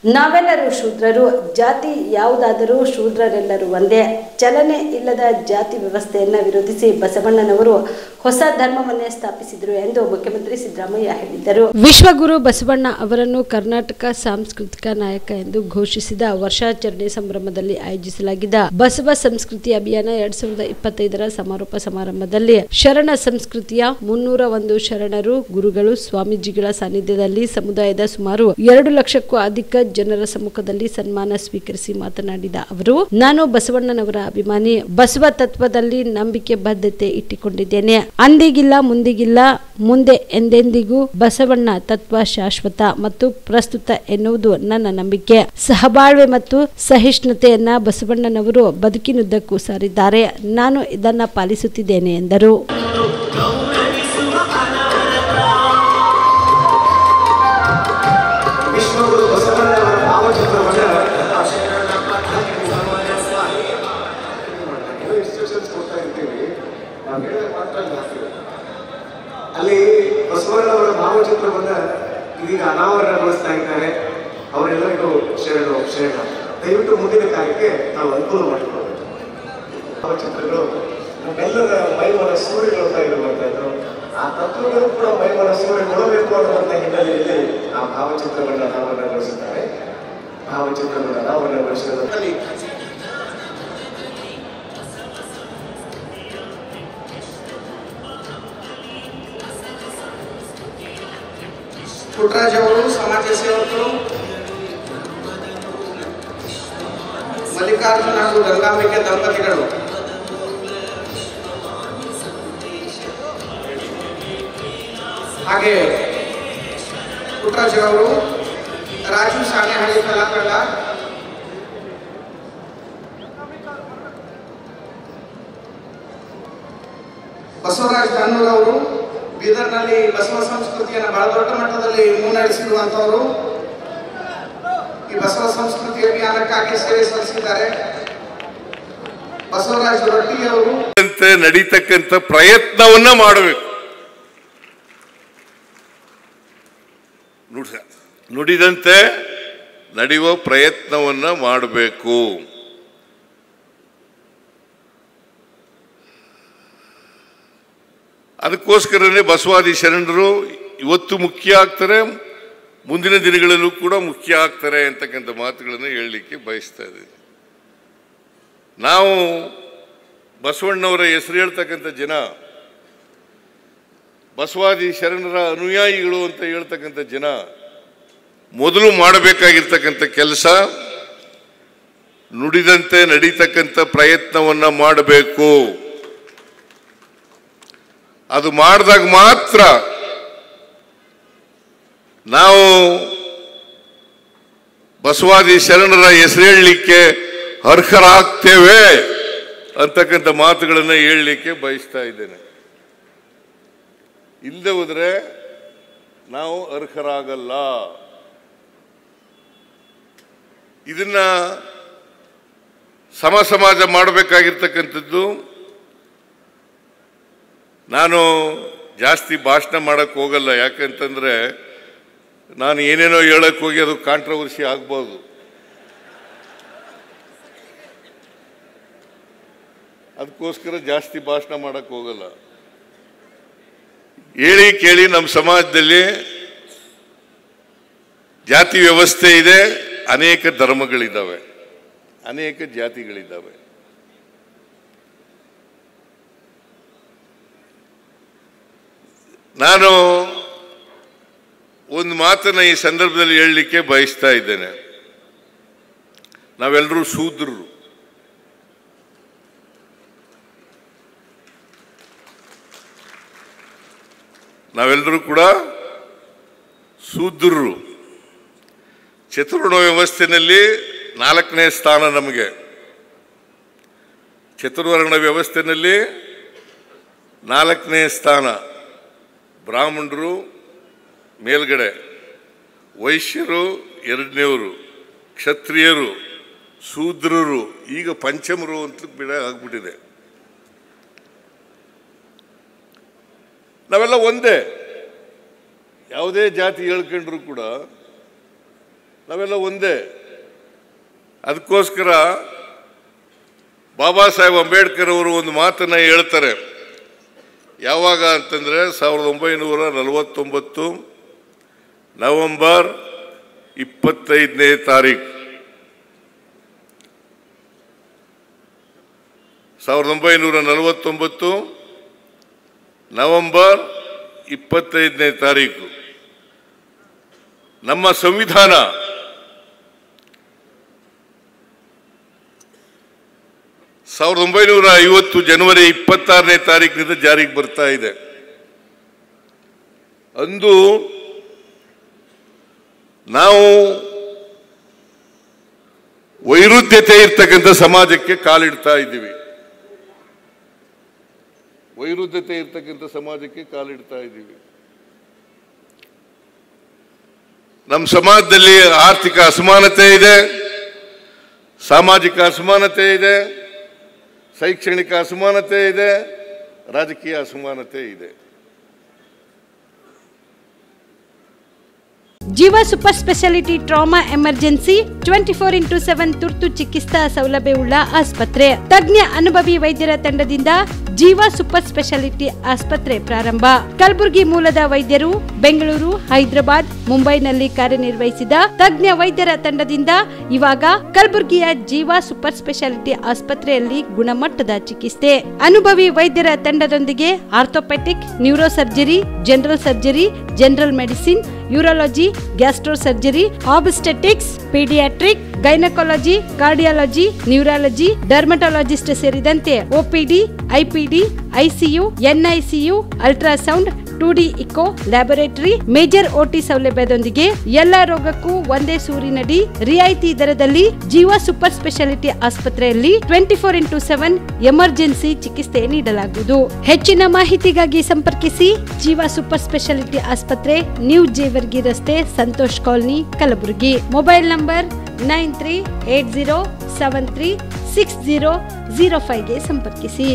ನಾವೆಲ್ಲರೂ ಶೂದ್ರರು, ಜಾತಿ ಯಾವುದಾದರೂ ಶೂದ್ರರೆಲ್ಲರೂ ಒಂದೇ. ಚಲನೆ ಇಲ್ಲದ ಜಾತಿ ವ್ಯವಸ್ಥೆಯನ್ನು ವಿರೋಧಿಸಿ ಬಸವಣ್ಣನವರು ಹೊಸ ಧರ್ಮವನ್ನೇ ಸ್ಥಾಪಿಸಿದರು ಎಂದು ಮುಖ್ಯಮಂತ್ರಿ ಸಿದ್ದರಾಮಯ್ಯ ಹೇಳಿದರು. ವಿಶ್ವಗುರು ಬಸವಣ್ಣ ಅವರನ್ನು ಕರ್ನಾಟಕ ಸಾಂಸ್ಕೃತಿಕ ನಾಯಕ ಎಂದು ಘೋಷಿಸಿದ ವರ್ಷಾಚರಣೆ ಸಂಭ್ರಮದಲ್ಲಿ ಆಯೋಜಿಸಲಾಗಿದ್ದ ಬಸವ ಸಂಸ್ಕೃತಿ ಅಭಿಯಾನ 2025ರ ಸಮಾರೋಪ ಸಮಾರಂಭದಲ್ಲಿ ಶರಣ ಸಂಸ್ಕೃತಿಯ 301 ಶರಣರು, ಗುರುಗಳು, ಸ್ವಾಮೀಜಿಗಳ ಸಾನ್ನಿಧ್ಯದಲ್ಲಿ ಸಮುದಾಯದ ಸುಮಾರು 2 ಲಕ್ಷಕ್ಕೂ ಅಧಿಕ ಜನರ ಸಮ್ಮುಖದಲ್ಲಿ ಸನ್ಮಾನ ಸ್ವೀಕರಿಸಿ ಮಾತನಾಡಿದ ಅವರು, ನಾನು ಬಸವಣ್ಣನವರ ಅಭಿಮಾನಿ. ಬಸವ ತತ್ವದಲ್ಲಿ ನಂಬಿಕೆ ಬದ್ಧತೆ ಇಟ್ಟುಕೊಂಡಿದ್ದೇನೆ. ಅಂದಿಗಿಲ್ಲ ಮುಂದಿಗಿಲ್ಲ, ಮುಂದೆ ಎಂದೆಂದಿಗೂ ಬಸವಣ್ಣ ತತ್ವ ಶಾಶ್ವತ ಮತ್ತು ಪ್ರಸ್ತುತ ಎನ್ನುವುದು ನನ್ನ ನಂಬಿಕೆ. ಸಹಬಾಳ್ವೆ ಮತ್ತು ಸಹಿಷ್ಣುತೆಯನ್ನ ಬಸವಣ್ಣನವರು ಬದುಕಿನುದ್ದಕ್ಕೂ ಸಾರಿದ್ದಾರೆ. ನಾನು ಇದನ್ನ ಪಾಲಿಸುತ್ತಿದ್ದೇನೆ ಎಂದರು. ಅಲ್ಲಿ ಬಸವಣ್ಣವರ ಭಾವಚಿತ್ರವನ್ನ ಇದೀಗ ಅನಾವರಣಗೊಳಿಸ್ತಾ ಇದ್ದಾರೆ. ಅವರೆಲ್ಲರಿಗೂ ಶರಣ. ದಯವಿಟ್ಟು ಮುಂದಿನ ಕಾರ್ಯಕ್ಕೆ ನಾವು ಅನುಕೂಲ ಮಾಡಿಕೊಳ್ಬೇಕು. ಭಾವಚಿತ್ರಗಳು ನಮ್ಮೆಲ್ಲರ ಮೈಮನ ಸೂರ್ಯಗೊಳ್ತಾ ಇರುವಂತದ್ದು, ಆ ತತ್ವಗಳು ಕೂಡ ಮೈಮನ ಸೂರ್ಯಗೊಳ್ಳಬೇಕು ಅನ್ನುವಂಥ ಹಿನ್ನೆಲೆಯಲ್ಲಿ ಆ ಭಾವಚಿತ್ರವನ್ನು ಅನಾವರಣಗೊಳಿಸಿದ್ದಾರೆ. ಭಾವಚಿತ್ರವನ್ನು ಅನಾವರಣಗೊಳಿಸಿದಲ್ಲಿ ಪುಟ್ಟರಾಜ್ ಅವರು ಸಮಾಜ ಸೇವಕರು, ಮಲ್ಲಿಕಾರ್ಜುನ ಹಾಗೂ ಗಂಗಾಂಬಿಕೆ ದಂಪತಿಗಳು, ಹಾಗೆ ಪುಟ್ಟರಾಜ್ ಅವರು ರಾಜು ಸಾಣೆಹಳ್ಳಿ ಕಲಾತಂಡ, ಬಸವರಾಜ್ ದಾನೂರ್ ಅವರು ಬೀದರ್ನಲ್ಲಿ ಬಸವ ಸಂಸ್ಕೃತಿಯನ್ನು ಬಹಳ ದೊಡ್ಡ ಮಟ್ಟದಲ್ಲಿ ಮುನ್ನಡೆಸಿರುವಂತವರು ಈ ಬಸವ ಸಂಸ್ಕೃತಿ ಅಭಿಯಾನಕ್ಕಾಗಿ ಸೇವೆ ಸಲ್ಲಿಸಿದ್ದಾರೆ. ಬಸವರಾಜ್ ರೊಟ್ಟಿ ಅವರು ನಡೀತಕ್ಕಂಥ ಪ್ರಯತ್ನವನ್ನ ಮಾಡಬೇಕು. ನುಡಿದಂತೆ ನಡೆಯುವ ಪ್ರಯತ್ನವನ್ನ ಮಾಡಬೇಕು. ಅದಕ್ಕೋಸ್ಕರನೇ ಬಸವಾದಿ ಶರಣರು ಇವತ್ತು ಮುಖ್ಯ ಆಗ್ತಾರೆ, ಮುಂದಿನ ದಿನಗಳಲ್ಲೂ ಕೂಡ ಮುಖ್ಯ ಆಗ್ತಾರೆ ಅಂತಕ್ಕಂಥ ಮಾತುಗಳನ್ನು ಹೇಳಲಿಕ್ಕೆ ಬಯಸ್ತಾ ಇದ್ದೀವಿ. ನಾವು ಬಸವಣ್ಣವರ ಹೆಸರು ಹೇಳ್ತಕ್ಕಂಥ ಜನ, ಬಸವಾದಿ ಶರಣರ ಅನುಯಾಯಿಗಳು ಅಂತ ಹೇಳ್ತಕ್ಕಂಥ ಜನ ಮೊದಲು ಮಾಡಬೇಕಾಗಿರ್ತಕ್ಕಂಥ ಕೆಲಸ ನುಡಿದಂತೆ ನಡೀತಕ್ಕಂಥ ಪ್ರಯತ್ನವನ್ನ ಮಾಡಬೇಕು. ಅದು ಮಾಡಿದಾಗ ಮಾತ್ರ ನಾವು ಬಸವಾದಿ ಶರಣರ ಹೆಸರು ಹೇಳಲಿಕ್ಕೆ ಅರ್ಹರಾಗ್ತೇವೆ ಅಂತಕ್ಕಂಥ ಮಾತುಗಳನ್ನು ಹೇಳಲಿಕ್ಕೆ ಬಯಸ್ತಾ ಇದ್ದೇನೆ. ಇಲ್ಲದೆ ಹೋದರೆ ನಾವು ಅರ್ಹರಾಗಲ್ಲ. ಇದನ್ನ ಸಮಾಜ ಮಾಡಬೇಕಾಗಿರ್ತಕ್ಕಂಥದ್ದು. ನಾನು ಜಾಸ್ತಿ ಭಾಷಣ ಮಾಡಕ್ಕೆ ಹೋಗಲ್ಲ, ಯಾಕಂತಂದ್ರೆ ನಾನು ಏನೇನೋ ಹೇಳಕ್ಕೆ ಹೋಗಿ ಅದು ಕಾಂಟ್ರವರ್ಸಿ ಆಗ್ಬೋದು. ಅದಕ್ಕೋಸ್ಕರ ಜಾಸ್ತಿ ಭಾಷಣ ಮಾಡಕ್ಕೆ ಹೋಗಲ್ಲ. ಹೇಳಿ ಕೇಳಿ ನಮ್ಮ ಸಮಾಜದಲ್ಲಿ ಜಾತಿ ವ್ಯವಸ್ಥೆ ಇದೆ, ಅನೇಕ ಧರ್ಮಗಳಿದ್ದಾವೆ, ಅನೇಕ ಜಾತಿಗಳಿದ್ದಾವೆ. ನಾನು ಒಂದು ಮಾತನ್ನ ಈ ಸಂದರ್ಭದಲ್ಲಿ ಹೇಳಲಿಕ್ಕೆ ಬಯಸ್ತಾ ಇದ್ದೇನೆ. ನಾವೆಲ್ಲರೂ ಶೂದ್ರರು. ನಾವೆಲ್ಲರೂ ಕೂಡ ಶೂದ್ರರು. ಚತುರ್ವರ್ಣ ವ್ಯವಸ್ಥೆಯಲ್ಲಿ 4ನೇ ಸ್ಥಾನ ನಮಗೆ. ಚತುರ್ವರ್ಣ ವ್ಯವಸ್ಥೆಯಲ್ಲಿ 4ನೇ ಸ್ಥಾನ. ಬ್ರಾಹ್ಮಣರು ಮೇಲ್ಗಡೆ, ವೈಶ್ಯರು 2ನೇವರು, ಕ್ಷತ್ರಿಯರು, ಶೂದ್ರರು, ಈಗ ಪಂಚಮರು ಅಂತ ಬಿಡ ಆಗ್ಬಿಟ್ಟಿದೆ. ನಾವೆಲ್ಲ ಒಂದೇ. ಯಾವುದೇ ಜಾತಿ ಹೇಳ್ಕೊಂಡ್ರು ಕೂಡ ನಾವೆಲ್ಲ ಒಂದೇ. ಅದಕ್ಕೋಸ್ಕರ ಬಾಬಾ ಸಾಹೇಬ್ ಅಂಬೇಡ್ಕರ್ ಅವರು ಒಂದು ಮಾತನ್ನು ಹೇಳ್ತಾರೆ. ಯಾವಾಗ ಅಂತಂದರೆ 1949 ನವೆಂಬರ್ 25ನೇ ತಾರೀಕು. 1949 ನವೆಂಬರ್ 25ನೇ ತಾರೀಕು ನಮ್ಮ ಸಂವಿಧಾನ ಜನವರಿ 26ನೇ ತಾರೀಕಿನಿಂದ ಜಾರಿಗೆ ಬರ್ತಾ ಇದೆ. ಅಂದು ನಾವು ವೈರುಧ್ಯತೆ ಇರ್ತಕ್ಕಂಥ ಸಮಾಜಕ್ಕೆ ಕಾಲಿಡ್ತಾ ಇದ್ದೀವಿ. ವೈರುಧ್ಯತೆ ಇರ್ತಕ್ಕಂಥ ಸಮಾಜಕ್ಕೆ ಕಾಲಿಡ್ತಾ ಇದ್ದೀವಿ. ನಮ್ಮ ಸಮಾಜದಲ್ಲಿ ಆರ್ಥಿಕ ಅಸಮಾನತೆ ಇದೆ, ಸಾಮಾಜಿಕ ಅಸಮಾನತೆ ಇದೆ, ಶೈಕ್ಷಣಿಕ ಅಸಮಾನತೆ ಇದೆ, ರಾಜಕೀಯ ಅಸಮಾನತೆ ಇದೆ. ಜೀವ super speciality trauma emergency 24x7 ತುರ್ತು ಚಿಕಿತ್ಸಾ ಸೌಲಭ್ಯವುಳ್ಳ ಆಸ್ಪತ್ರೆ. ತಜ್ಞ ಅನುಭವಿ ವೈದ್ಯರ ತಂಡದಿಂದ ಜೀವ ಸೂಪರ್ ಸ್ಪೆಷಾಲಿಟಿ ಆಸ್ಪತ್ರೆ ಪ್ರಾರಂಭ. ಕಲಬುರಗಿ ಮೂಲದ ವೈದ್ಯರು ಬೆಂಗಳೂರು, ಹೈದರಾಬಾದ್, ಮುಂಬೈನಲ್ಲಿ ಕಾರ್ಯನಿರ್ವಹಿಸಿದ ತಜ್ಞ ವೈದ್ಯರ ತಂಡದಿಂದ ಇವಾಗ ಕಲಬುರಗಿಯ ಜೀವ ಸೂಪರ್ ಸ್ಪೆಷಾಲಿಟಿ ಆಸ್ಪತ್ರೆಯಲ್ಲಿ ಗುಣಮಟ್ಟದ ಚಿಕಿತ್ಸೆ. ಅನುಭವಿ ವೈದ್ಯರ ತಂಡದೊಂದಿಗೆ orthopaedic, neuro surgery, general surgery, general medicine, urology, gastro surgery, obstetrics, paediatric, gynaecology, cardiology, neurology, dermatologist ಸೇರಿದಂತೆ OPD, IPD, ICU, NICU, ultrasound, 2D echo, laboratory, major OT ಸೌಲಭ್ಯದೊಂದಿಗೆ ಎಲ್ಲ ರೋಗಕ್ಕೂ ಒಂದೇ ಸೂರಿನಡಿ ರಿಯಾಯಿತಿ ದರದಲ್ಲಿ ಜೀವ ಸೂಪರ್ ಸ್ಪೆಷಾಲಿಟಿ ಆಸ್ಪತ್ರೆಯಲ್ಲಿ 24x7 ಎಮರ್ಜೆನ್ಸಿ ಚಿಕಿತ್ಸೆ ನೀಡಲಾಗುವುದು. ಹೆಚ್ಚಿನ ಮಾಹಿತಿಗಾಗಿ ಸಂಪರ್ಕಿಸಿ ಜೀವ ಸೂಪರ್ ಸ್ಪೆಷಾಲಿಟಿ ಆಸ್ಪತ್ರೆ, ನ್ಯೂ ಜೇವರ್ಗಿ ರಸ್ತೆ, Santosh colony, Kalaburagi. Mobile number 9380736005ಗೆ ಸಂಪರ್ಕಿಸಿ.